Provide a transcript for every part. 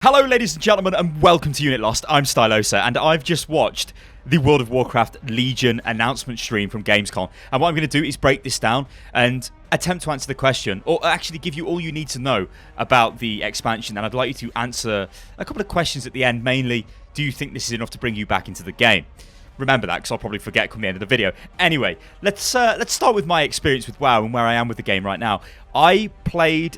Hello ladies and gentlemen and welcome to Unit Lost. I'm Stylosa and I've just watched the World of Warcraft Legion announcement stream from Gamescom, and what I'm going to do is break this down and attempt to answer the question, or actually give you all you need to know about the expansion. And I'd like you to answer a couple of questions at the end. Mainly, do you think this is enough to bring you back into the game? Remember that, because I'll probably forget come the end of the video. Anyway, let's start with my experience with WoW and where I am with the game right now. I played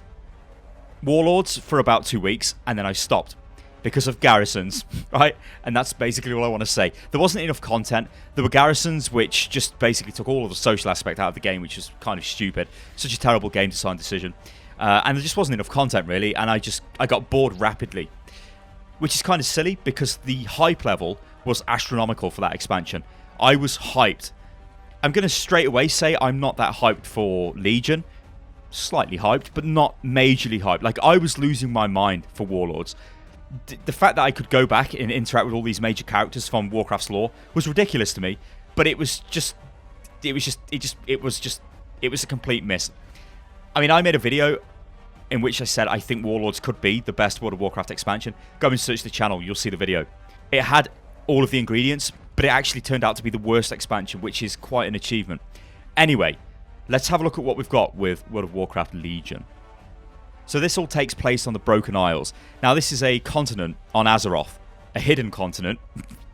Warlords for about 2 weeks, and then I stopped because of garrisons, right? And that's basically all I want to say. There wasn't enough content. There were garrisons which just basically took all of the social aspect out of the game, which was kind of stupid. Such a terrible game design decision. And there just wasn't enough content, really, and I got bored rapidly. Which is kind of silly, because the hype level was astronomical for that expansion. I was hyped. I'm going to straight away say I'm not that hyped for Legion. Slightly hyped, but not majorly hyped. Like, I was losing my mind for Warlords. The fact that I could go back and interact with all these major characters from Warcraft's lore was ridiculous to me, but it was a complete miss. I mean, I made a video in which I said I think Warlords could be the best World of Warcraft expansion. Go and search the channel, you'll see the video. It had all of the ingredients, but it actually turned out to be the worst expansion, which is quite an achievement. Anyway, let's have a look at what we've got with World of Warcraft Legion. So this all takes place on the Broken Isles. Now, this is a continent on Azeroth, a hidden continent.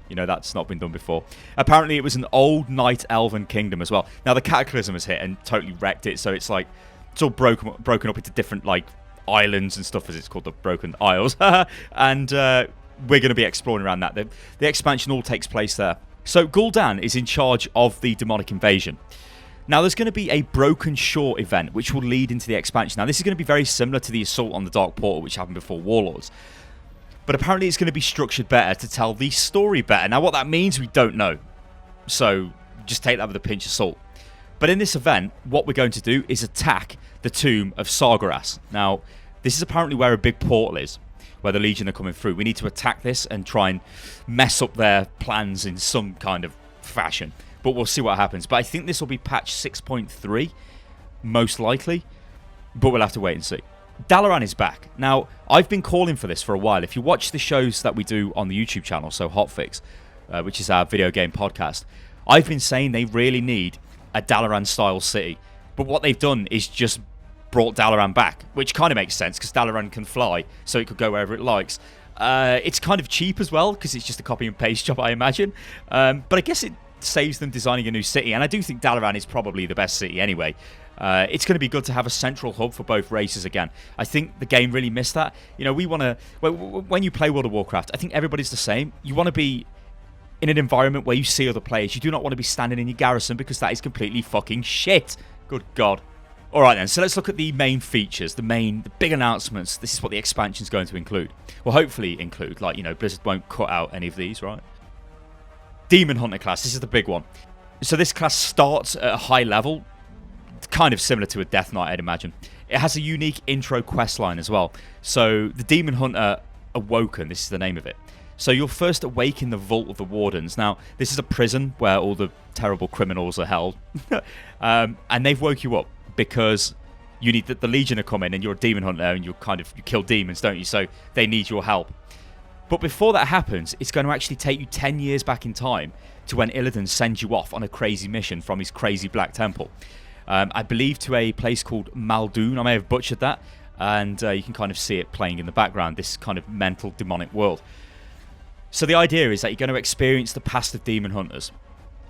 You know, that's not been done before. Apparently, it was an old Night Elven kingdom as well. Now, the Cataclysm has hit and totally wrecked it, so it's like, it's all broken up into different, like, islands and stuff, as it's called, the Broken Isles. And we're going to be exploring around that. The expansion all takes place there. So Gul'dan is in charge of the demonic invasion. Now, there's going to be a Broken Shore event, which will lead into the expansion. Now, this is going to be very similar to the assault on the Dark Portal, which happened before Warlords. But apparently, it's going to be structured better to tell the story better. Now, what that means, we don't know. So, just take that with a pinch of salt. But in this event, what we're going to do is attack the tomb of Sargeras. Now, this is apparently where a big portal is, where the Legion are coming through. We need to attack this and try and mess up their plans in some kind of fashion. But we'll see what happens. But I think this will be patch 6.3, most likely. But we'll have to wait and see. Dalaran is back. Now, I've been calling for this for a while. If you watch the shows that we do on the YouTube channel, so Hotfix, which is our video game podcast, I've been saying they really need a Dalaran-style city. But what they've done is just brought Dalaran back, which kind of makes sense, because Dalaran can fly, so it could go wherever it likes. It's kind of cheap as well, because it's just a copy and paste job, I imagine. But I guess it saves them designing a new city, and I do think Dalaran is probably the best city anyway. It's going to be good to have a central hub for both races again. I think the game really missed that. You know, we want to... When you play World of Warcraft, I think everybody's the same. You want to be in an environment where you see other players. You do not want to be standing in your garrison, because that is completely fucking shit. Good God. Alright then, so let's look at the main features, the big announcements. This is what the expansion is going to include. Well, hopefully include. Like, you know, Blizzard won't cut out any of these, right? Demon Hunter class, this is the big one. So this class starts at a high level, kind of similar to a Death Knight, I'd imagine. It has a unique intro quest line as well. So the Demon Hunter Awoken, this is the name of it. So you'll first awaken the Vault of the Wardens. Now, this is a prison where all the terrible criminals are held. And they've woke you up because you need the Legion to come in, and you're a Demon Hunter, and you kill demons, don't you? So they need your help. But before that happens, it's going to actually take you 10 years back in time to when Illidan sends you off on a crazy mission from his crazy Black Temple. I believe to a place called Muldoon. I may have butchered that. And you can kind of see it playing in the background, this kind of mental, demonic world. So the idea is that you're going to experience the past of demon hunters.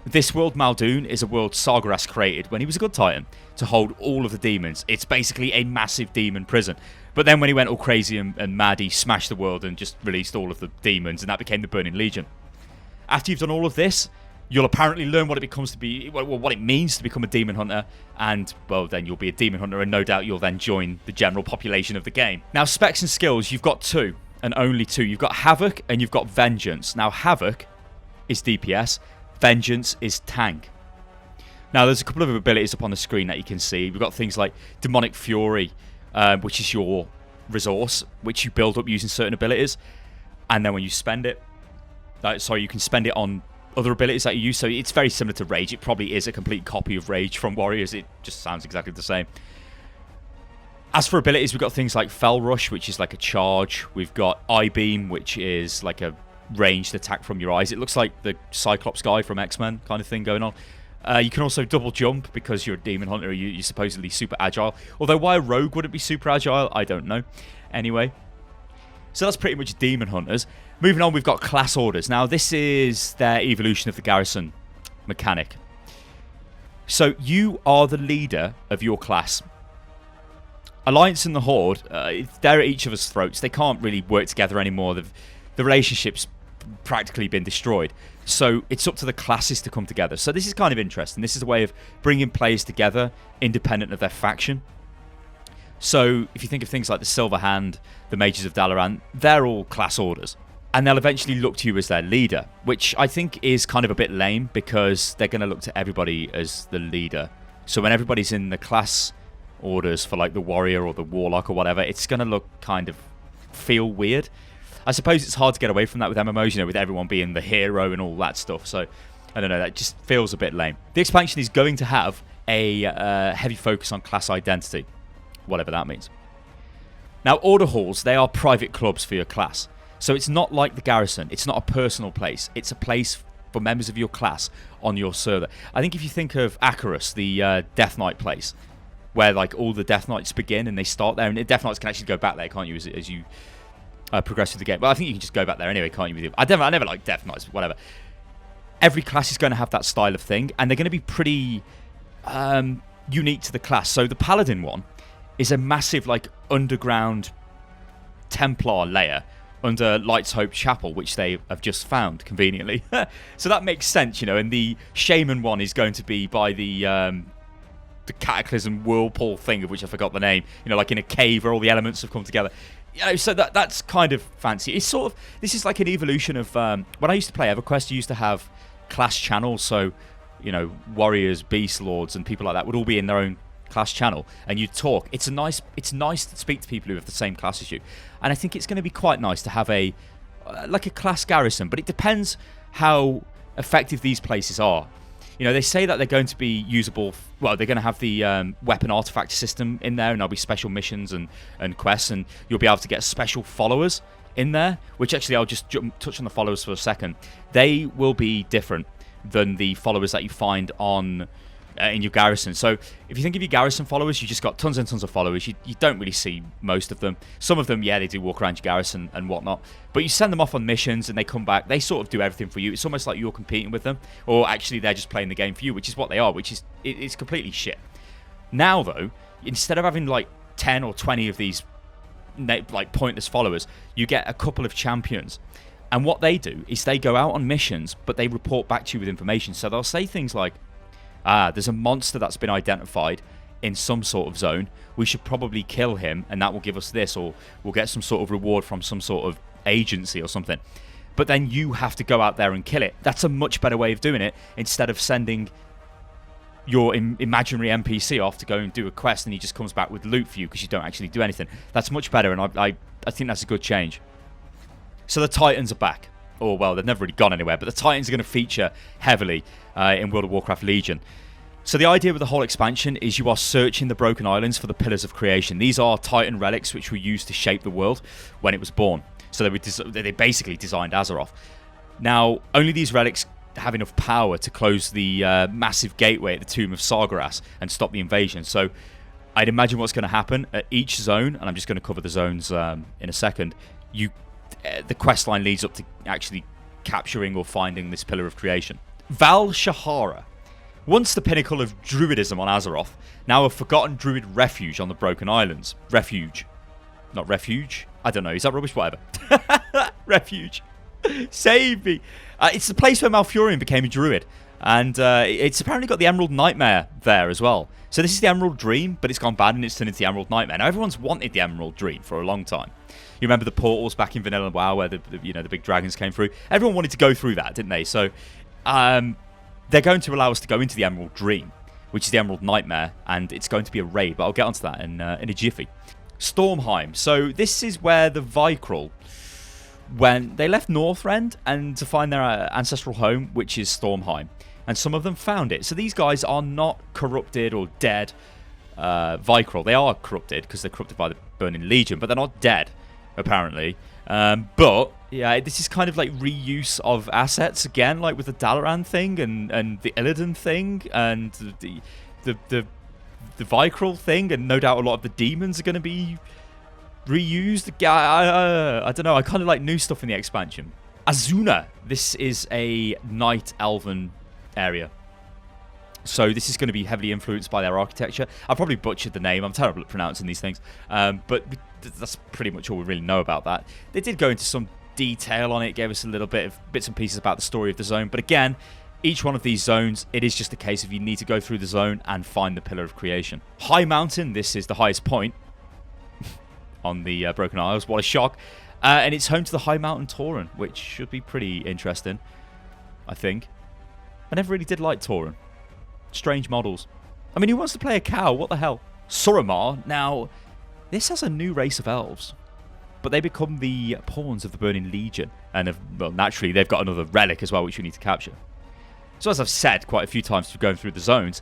This world, Muldoon, is a world Sargeras created when he was a good titan to hold all of the demons. It's basically a massive demon prison. But then when he went all crazy and mad, he smashed the world and just released all of the demons, and that became the Burning Legion. After you've done all of this, you'll apparently learn what it becomes to be, what it means to become a demon hunter, and, well, then you'll be a demon hunter, and no doubt you'll then join the general population of the game. Now, specs and skills, you've got two, and only two. You've got Havoc, and you've got Vengeance. Now, Havoc is DPS, Vengeance is tank. Now, there's a couple of abilities up on the screen that you can see. We've got things like Demonic Fury, which is your resource, which you build up using certain abilities. And then when you spend it... you can spend it on other abilities that you use. So it's very similar to Rage. It probably is a complete copy of Rage from Warriors. It just sounds exactly the same. As for abilities, we've got things like Fell Rush, which is like a charge. We've got Eye Beam, which is like a ranged attack from your eyes. It looks like the Cyclops guy from X-Men kind of thing going on. You can also double jump because you're a demon hunter. You're supposedly super agile. Although why a rogue wouldn't be super agile, I don't know. Anyway, so that's pretty much demon hunters. Moving on, we've got class orders. Now, this is their evolution of the garrison mechanic. So you are the leader of your class. Alliance and the Horde, they're at each other's throats. They can't really work together anymore. The relationship's practically been destroyed. So it's up to the classes to come together. So this is kind of interesting. This is a way of bringing players together independent of their faction. So if you think of things like the Silver Hand, the Mages of Dalaran, they're all class orders. And they'll eventually look to you as their leader, which I think is kind of a bit lame because they're going to look to everybody as the leader. So when everybody's in the class orders for like the warrior or the warlock or whatever, it's going to look kind of feel weird. I suppose it's hard to get away from that with MMOs, you know, with everyone being the hero and all that stuff. So, I don't know, that just feels a bit lame. The expansion is going to have a heavy focus on class identity, whatever that means. Now, order halls, they are private clubs for your class. So it's not like the garrison. It's not a personal place. It's a place for members of your class on your server. I think if you think of Azeroth, the Death Knight place, where like all the Death Knights begin and they start there, and Death Knights can actually go back there, can't you, as you progress through the game? Well, I think you can just go back there anyway, can't you? I never liked Death Knights, whatever. Every class is going to have that style of thing, and they're going to be pretty unique to the class. So the Paladin one is a massive like underground Templar layer under Light's Hope Chapel, which they have just found conveniently. So that makes sense, you know. And the Shaman one is going to be by the Cataclysm Whirlpool thing, of which I forgot the name. You know, like in a cave where all the elements have come together. You know, so that's kind of fancy. It's sort of, this is like an evolution of when I used to play EverQuest. You used to have class channels, so you know, warriors, beast lords, and people like that would all be in their own class channel, and you'd talk. It's nice to speak to people who have the same class as you, and I think it's going to be quite nice to have a like a class garrison. But it depends how effective these places are. You know, they say that they're going to be usable. Well, they're going to have the weapon artifact system in there, and there'll be special missions and quests, and you'll be able to get special followers in there. Which actually, I'll just touch on the followers for a second. They will be different than the followers that you find on in your garrison. So if you think of your garrison followers, you just got tons and tons of followers. You don't really see most of them. Some of them, yeah, they do walk around your garrison and whatnot, but you send them off on missions and they come back. They sort of do everything for you. It's almost like you're competing with them, or actually they're just playing the game for you, which is what they are, which is it's completely shit. Now though, instead of having like 10 or 20 of these like pointless followers, you get a couple of champions. And what they do is they go out on missions, but they report back to you with information. So they'll say things like, there's a monster that's been identified in some sort of zone. We should probably kill him, and that will give us this, or we'll get some sort of reward from some sort of agency or something. But then you have to go out there and kill it. That's a much better way of doing it, instead of sending your imaginary NPC off to go and do a quest, and he just comes back with loot for you because you don't actually do anything. That's much better, and I think that's a good change. So the Titans are back. Or, well, they've never really gone anywhere, but the Titans are going to feature heavily in World of Warcraft Legion. So the idea with the whole expansion is you are searching the Broken Islands for the Pillars of Creation. These are Titan relics which were used to shape the world when it was born. So they basically designed Azeroth. Now, only these relics have enough power to close the massive gateway at the Tomb of Sargeras and stop the invasion. So I'd imagine what's going to happen at each zone, and I'm just going to cover the zones in a second, the quest line leads up to actually capturing or finding this Pillar of Creation. Val Shahara, once the pinnacle of druidism on Azeroth, now a forgotten druid refuge on the Broken Islands. Refuge. Not refuge? I don't know, is that rubbish? Whatever. Refuge. Save me. It's the place where Malfurion became a druid, and it's apparently got the Emerald Nightmare there as well. So this is the Emerald Dream, but it's gone bad and it's turned into the Emerald Nightmare. Now everyone's wanted the Emerald Dream for a long time. You remember the portals back in Vanilla WoW where the big dragons came through? Everyone wanted to go through that, didn't they? So they're going to allow us to go into the Emerald Dream, which is the Emerald Nightmare, and it's going to be a raid, but I'll get onto that in a jiffy. Stormheim. So this is where the Vicryll, when they left Northrend and to find their ancestral home, which is Stormheim, and some of them found it. So these guys are not corrupted or dead. Vicryl. They are corrupted because they're corrupted by the Burning Legion, but they're not dead, apparently. But yeah, this is kind of like reuse of assets again, like with the Dalaran thing and the Illidan thing and the Vicryl thing, and no doubt a lot of the demons are going to be reused. I don't know. I kind of like new stuff in the expansion. Azuna. This is a Night Elven area. So this is going to be heavily influenced by their architecture. I probably butchered the name. I'm terrible at pronouncing these things. But that's pretty much all we really know about that. They did go into some detail on it, gave us a little bit of bits and pieces about the story of the zone. But again, each one of these zones, it is just a case of you need to go through the zone and find the Pillar of Creation. High Mountain, this is the highest point on the Broken Isles. What a shock. And it's home to the High Mountain Tauren, which should be pretty interesting, I think. I never really did like Tauren. Strange models. I mean, who wants to play a cow? What the hell? Suramar. Now, this has a new race of elves, but they become the pawns of the Burning Legion. And, well, naturally, they've got another relic as well, which we need to capture. So as I've said quite a few times through going through the zones,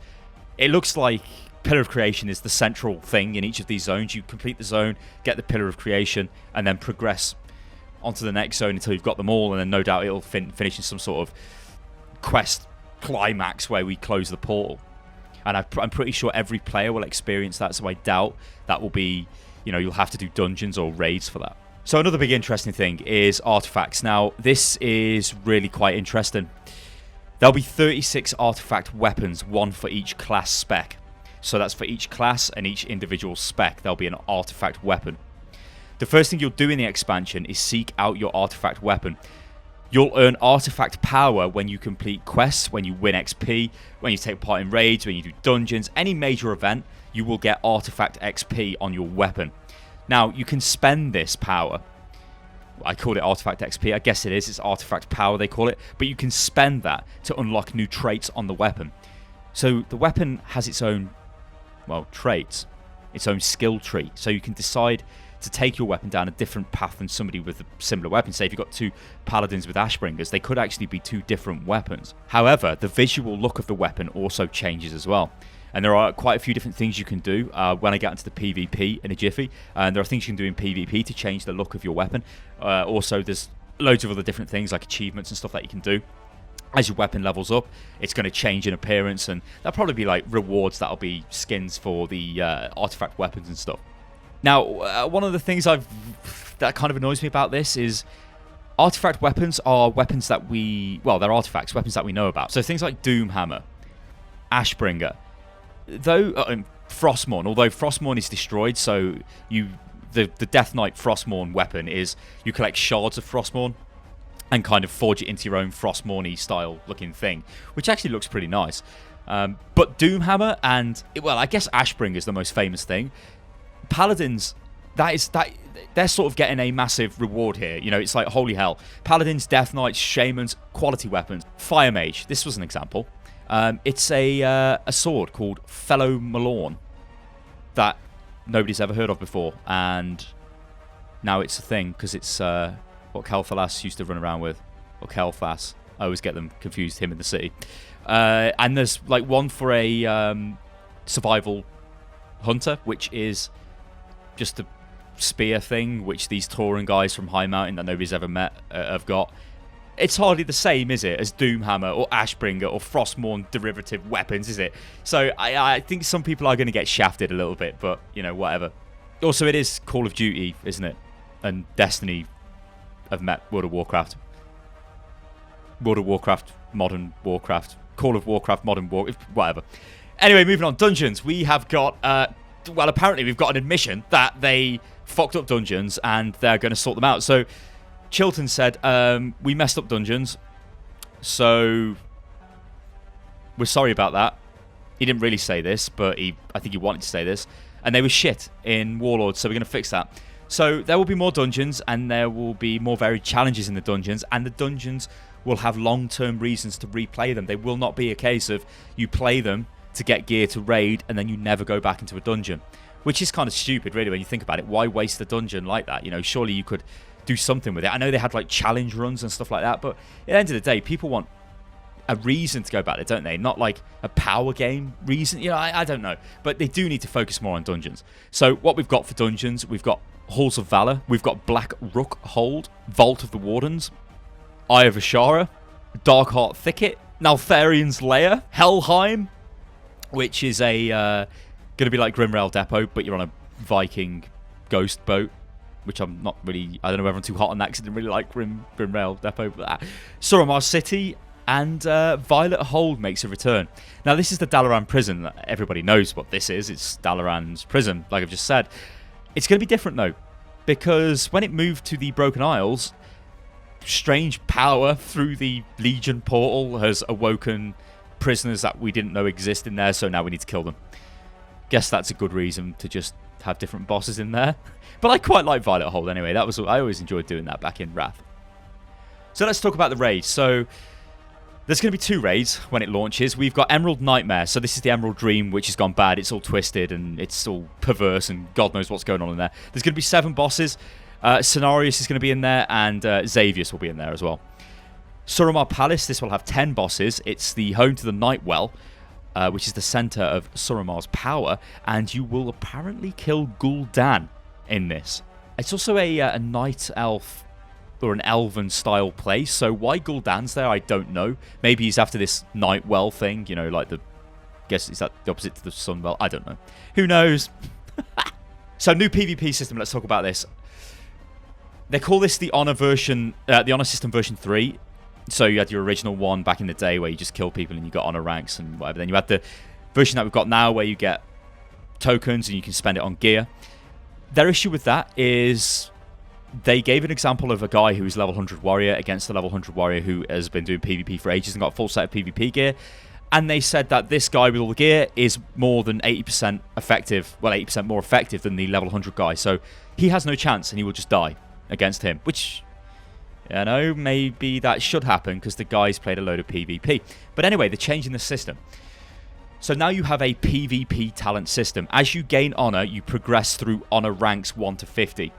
it looks like Pillar of Creation is the central thing in each of these zones. You complete the zone, get the Pillar of Creation, and then progress onto the next zone until you've got them all, and then no doubt it'll finish in some sort of quest climax where we close the portal. And I'm pretty sure every player will experience that, so I doubt that will be, you know, you'll have to do dungeons or raids for that. So another big interesting thing is artifacts. Now, this is really quite interesting. There'll be 36 artifact weapons, one for each class spec. So that's for each class and each individual spec, there'll be an artifact weapon. The first thing you'll do in the expansion is seek out your artifact weapon. You'll earn artifact power when you complete quests, when you win XP, when you take part in raids, when you do dungeons, any major event, you will get artifact XP on your weapon. Now, you can spend this power. I called it artifact XP. I guess it is. It's artifact power, they call it. But you can spend that to unlock new traits on the weapon. So the weapon has its own, well, traits, its own skill tree. So you can decide to take your weapon down a different path than somebody with a similar weapon. Say if you've got two paladins with Ashbringers, they could actually be two different weapons. However, the visual look of the weapon also changes as well. And there are quite a few different things you can do when I get into the PvP in a jiffy. And there are things you can do in PvP to change the look of your weapon. Also, there's loads of other different things like achievements and stuff that you can do. As your weapon levels up, it's going to change in appearance. And there'll probably be like rewards that'll be skins for the artifact weapons and stuff. Now, one of the things that kind of annoys me about this is artifact weapons are weapons that they're artifacts, weapons that we know about. So things like Doomhammer, Ashbringer, Frostmourne, although Frostmourne is destroyed, so the Death Knight Frostmourne weapon is you collect shards of Frostmourne and kind of forge it into your own Frostmourne-y style looking thing, which actually looks pretty nice. But Doomhammer and, well, I guess Ashbringer is the most famous thing. Paladins, they're sort of getting a massive reward here. You know, it's like, holy hell. Paladins, Death Knights, Shamans, quality weapons. Fire Mage, this was an example. It's a sword called Fellow Malorn that nobody's ever heard of before, and now it's a thing because it's what Kel'Thalas used to run around with, or Kel'Thas. I always get them confused, him in the city. And there's like one for a survival hunter, which is just a spear thing, which these Tauren guys from High Mountain that nobody's ever met have got. It's hardly the same, is it, as Doomhammer or Ashbringer or Frostmourne derivative weapons, is it? So I think some people are going to get shafted a little bit, but, you know, whatever. Also, it is Call of Duty, isn't it? And Destiny have met World of Warcraft. World of Warcraft, Modern Warcraft, Call of Warcraft, Modern Warcraft, whatever. Anyway, moving on. Dungeons. We have got, well, apparently we've got an admission that they fucked up dungeons and they're going to sort them out. So Chilton said, we messed up dungeons, so we're sorry about that. He didn't really say this, but I think he wanted to say this. And they were shit in Warlords, so we're going to fix that. So there will be more dungeons, and there will be more varied challenges in the dungeons, and the dungeons will have long-term reasons to replay them. They will not be a case of you play them to get gear to raid, and then you never go back into a dungeon. Which is kind of stupid, really, when you think about it. Why waste the dungeon like that? You know, surely you could do something with it. I know they had like challenge runs and stuff like that, but at the end of the day, people want a reason to go back there, don't they? Not like a power game reason. You know, I don't know. But they do need to focus more on dungeons. So what we've got for dungeons, we've got Halls of Valor, we've got Black Rook Hold, Vault of the Wardens, Eye of Ashara, Darkheart Thicket, Naltharian's Lair, Helheim, which is a going to be like Grimrail Depot, but you're on a Viking ghost boat, which I'm not really, I don't know whether I'm too hot on that because I didn't really like Grimrail Depot, but Suramar City, and Violet Hold makes a return. Now, this is the Dalaran prison. Everybody knows what this is. It's Dalaran's prison, like I've just said. It's going to be different, though, because when it moved to the Broken Isles, strange power through the Legion portal has awoken prisoners that we didn't know exist in there, so now we need to kill them. Guess that's a good reason to just have different bosses in there. But I quite like Violet Hold anyway. I always enjoyed doing that back in Wrath. So let's talk about the raids. So there's going to be 2 raids when it launches. We've got Emerald Nightmare. So this is the Emerald Dream, which has gone bad. It's all twisted and it's all perverse and God knows what's going on in there. There's going to be 7 bosses. Cenarius is going to be in there, and Xavius will be in there as well. Suramar Palace, this will have 10 bosses. It's the home to the Nightwell, which is the center of Suramar's power, and you will apparently kill Gul'dan in this. It's also a night elf or an elven style place, so why Gul'dan's there, I don't know. Maybe he's after this Nightwell thing, you know, like the, guess is that the opposite to the Sunwell? I don't know. Who knows? So new PvP system, let's talk about this. They call this the Honor version, the Honor system version 3. So you had your original one back in the day where you just kill people and you got honor ranks and whatever. Then you had the version that we've got now where you get tokens and you can spend it on gear. Their issue with that is they gave an example of a guy who is level 100 warrior against a level 100 warrior who has been doing PvP for ages and got a full set of PvP gear. And they said that this guy with all the gear is more than 80% effective, well, 80% more effective than the level 100 guy. So he has no chance and he will just die against him, which, you know, maybe that should happen because the guy's played a load of PvP. But anyway, they're changing the system. So now you have a PvP talent system. As you gain honor, you progress through honor ranks 1 to 50.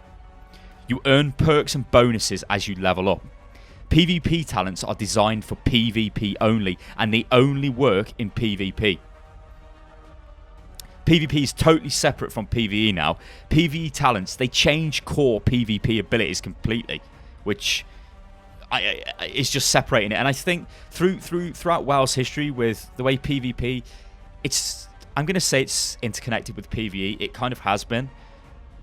You earn perks and bonuses as you level up. PvP talents are designed for PvP only, and they only work in PvP. PvP is totally separate from PvE now. PvE talents, they change core PvP abilities completely, which is just separating it. And I think throughout WoW's history with the way PvP, I'm going to say it's interconnected with PvE. It kind of has been.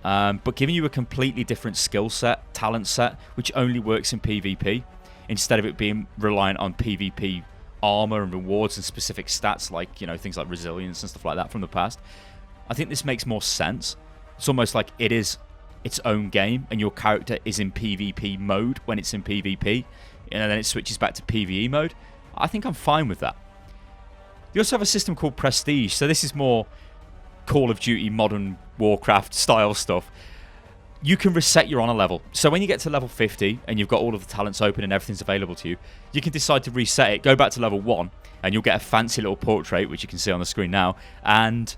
But giving you a completely different skill set, talent set, which only works in PvP, instead of it being reliant on PvP armor and rewards and specific stats like, you know, things like resilience and stuff like that from the past. I think this makes more sense. It's almost like it is its own game and your character is in PvP mode when it's in PvP, and then it switches back to PvE mode. I think I'm fine with that. You also have a system called Prestige, so this is more Call of Duty Modern Warcraft style stuff. You can reset your honor level. So when you get to level 50 and you've got all of the talents open and everything's available to you, you can decide to reset it, go back to level 1, and you'll get a fancy little portrait, which you can see on the screen now, and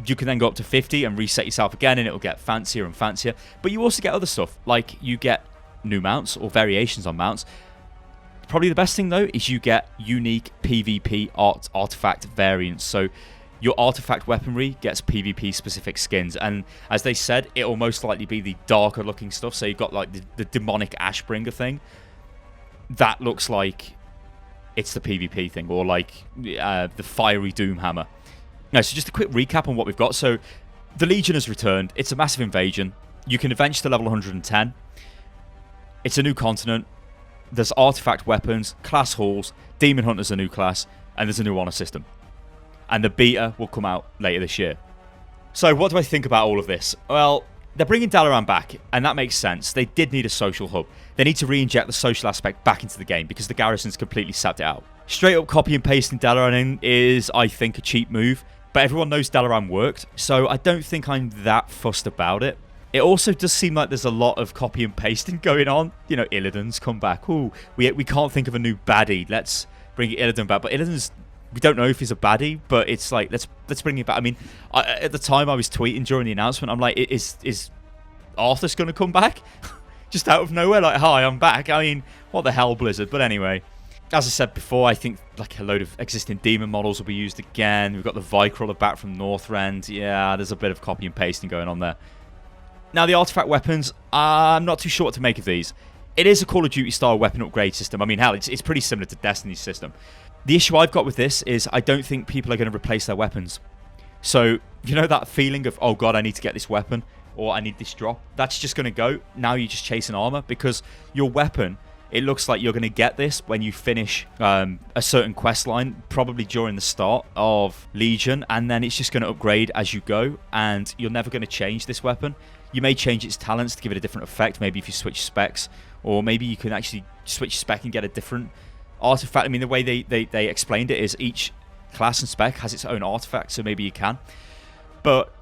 you can then go up to 50 and reset yourself again, and it'll get fancier and fancier. But you also get other stuff, like you get new mounts or variations on mounts. Probably the best thing, though, is you get unique PvP artifact variants. So your artifact weaponry gets PvP specific skins, and as they said, it'll most likely be the darker looking stuff. So you've got like the demonic Ashbringer thing that looks like it's the PvP thing, or like the fiery Doomhammer. No, so just a quick recap on what we've got. So the Legion has returned. It's a massive invasion. You can adventure to level 110. It's a new continent. There's artifact weapons, class halls, Demon Hunter's a new class, and there's a new honor system. And the beta will come out later this year. So what do I think about all of this? Well, they're bringing Dalaran back, and that makes sense. They did need a social hub. They need to re-inject the social aspect back into the game because the garrison's completely sapped it out. Straight up copy and pasting Dalaran in is, I think, a cheap move, but everyone knows Dalaran worked, so I don't think I'm that fussed about it. It also does seem like there's a lot of copy and pasting going on. You know, Illidan's come back. Ooh, we can't think of a new baddie. Let's bring Illidan back. But Illidan's, we don't know if he's a baddie, but it's like, let's bring it back. I mean, at the time I was tweeting during the announcement, I'm like, is Arthas going to come back? Just out of nowhere, like, hi, I'm back. I mean, what the hell, Blizzard? But anyway, As I said before, I think like a load of existing demon models will be used again. We've got the Vicrawler back from Northrend. Yeah, there's a bit of copy and pasting going on there. Now, the artifact weapons, I'm not too sure what to make of these. It is a Call of Duty style weapon upgrade system. I mean, hell, it's pretty similar to Destiny's system. The issue I've got with this is I don't think people are going to replace their weapons. So, you know that feeling of, oh god, I need to get this weapon, or I need this drop? That's just going to go. Now you're just chasing armor, because your weapon, it looks like you're going to get this when you finish a certain quest line, probably during the start of Legion, and then it's just going to upgrade as you go, and you're never going to change this weapon. You may change its talents to give it a different effect, maybe if you switch specs, or maybe you can actually switch spec and get a different artifact. I mean, the way they explained it is each class and spec has its own artifact, so maybe you can. But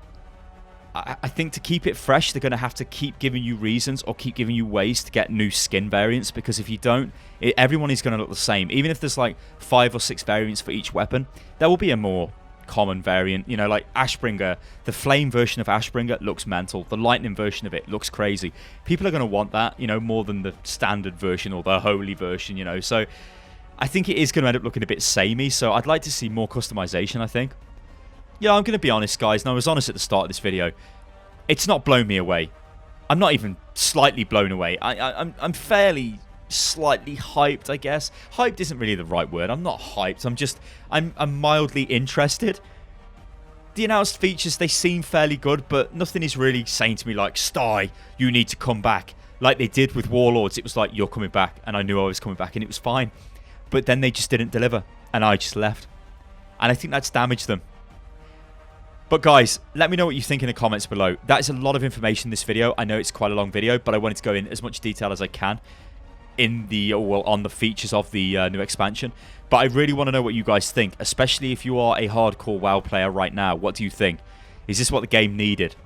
I think to keep it fresh, they're going to have to keep giving you reasons or keep giving you ways to get new skin variants, because if you don't, everyone is going to look the same. Even if there's like 5 or 6 variants for each weapon, there will be a more common variant. You know, like Ashbringer, the flame version of Ashbringer looks mental. The lightning version of it looks crazy. People are going to want that, you know, more than the standard version or the holy version, you know. So I think it is going to end up looking a bit samey, so I'd like to see more customization, I think. Yeah, I'm going to be honest, guys, and I was honest at the start of this video. It's not blown me away. I'm not even slightly blown away. I'm fairly slightly hyped, I guess. Hyped isn't really the right word. I'm not hyped. I'm mildly interested. The announced features, they seem fairly good, but nothing is really saying to me like, Sty, you need to come back. Like they did with Warlords. It was like, you're coming back, and I knew I was coming back, and it was fine. But then they just didn't deliver, and I just left. And I think that's damaged them. But guys, let me know what you think in the comments below. That is a lot of information in this video. I know it's quite a long video, but I wanted to go in as much detail as I can in the, well, on the features of the new expansion. But I really want to know what you guys think, especially if you are a hardcore WoW player right now. What do you think? Is this what the game needed?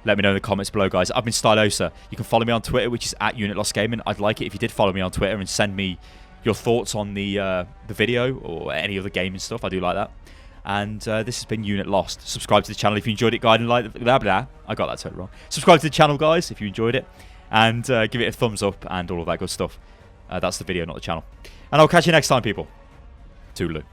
Let me know in the comments below, guys. I've been Stylosa. You can follow me on Twitter, which is @UnitLostGaming. I'd like it if you did follow me on Twitter and send me your thoughts on the video or any other gaming stuff. I do like that. And this has been Unit Lost. Subscribe to the channel if you enjoyed it, guys. And like blah, blah. I got that totally wrong. Subscribe to the channel, guys, if you enjoyed it. And give it a thumbs up and all of that good stuff. That's the video, not the channel. And I'll catch you next time, people. Toodaloo.